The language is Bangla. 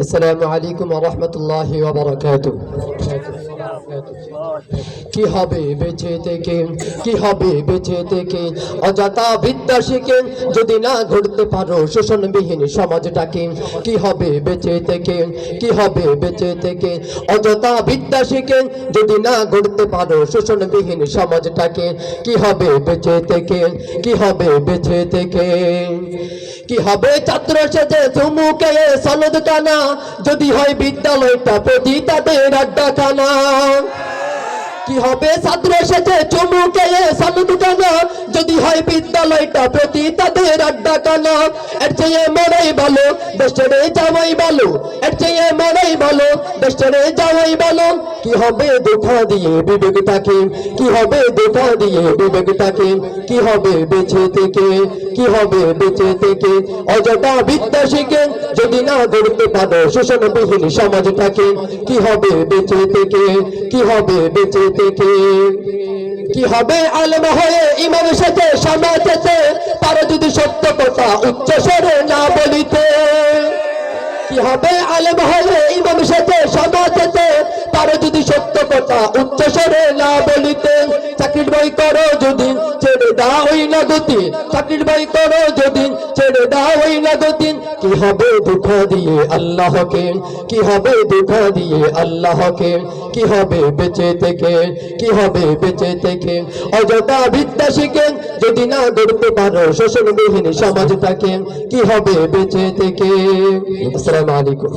আসসালামু আলাইকুম ওয়া রাহমাতুল্লাহি ওয়া বারাকাতুহু। কি হবে বেঁচে থেকে, কি হবে বেঁচে থেকে অযথা বিদ্যা শিখে যদি না গড়তে পারো শোষণবিহীন সমাজটাকে। কি হবে বেঁচে থেকে, কি হবে বেঁচে থেকে অযথা বিদ্যা শিখে যদি না গড়তে পারো শোষণবিহীন সমাজটাকে। কি হবে বেঁচে থেকে, কি হবে বেঁচে থেকে। কি হবে ছাত্র সেজে চুমুকে সনদ কানা যদি হয় বিদ্যালয়টা প্রতি তাদের আড্ডাখানা। কি হবে ছাত্র সেজে চুমুকে সনদ কানা যদি হয় বিদ্যালয়টা প্রতি তাদের আড্ডাখানা। এর চেয়ে মরাই ভালো দেশ ছেড়ে যাওয়াই ভালো, এর চেয়ে মরাই ভালো দেশ ছেড়ে যাওয়াই ভালো। কি হবে ধোঁকা দিয়ে বিবেকটাকে, কি হবে ধোঁকা দিয়ে বিবেকটাকে। কি হবে বেঁচে থেকে, কি হবে বেঁচে থেকে অযথা বিদ্যা শিখে যদি না গড়তে পারো শোষণবিহীন সমাজটাকে। কি হবে বেঁচে থেকে, কি হবে বেঁচে থেকে। কি হবে আলেম হয়ে ইমাম সাথে সমাজেতে তারা যদি সত্য কথা উচ্চ স্বরে না বলিতে। কি হবে আলেম হয়ে ইমাম সাথে সমাজেতে তারা যদি সত্য কথা উচ্চ স্বরে না বলিতে। চাকরির বই করো যদি ছেড়ে দাও ওই না গতি, চাকরির বই করো যদি ছেড়ে দাও ওই না গতি। কি হবে ধোঁকা দিয়ে আল্লাহকে, কি হবে ধোঁকা দিয়ে আল্লাহকে। কি হবে বেঁচে থেকে, কি হবে বেঁচে থেকে অযথা বিদ্যা শিখে যদি না গড়তে পারো শোষণবিহীন সমাজটাকে। কি হবে বেঁচে থেকে। আসসালামু আলাইকুম।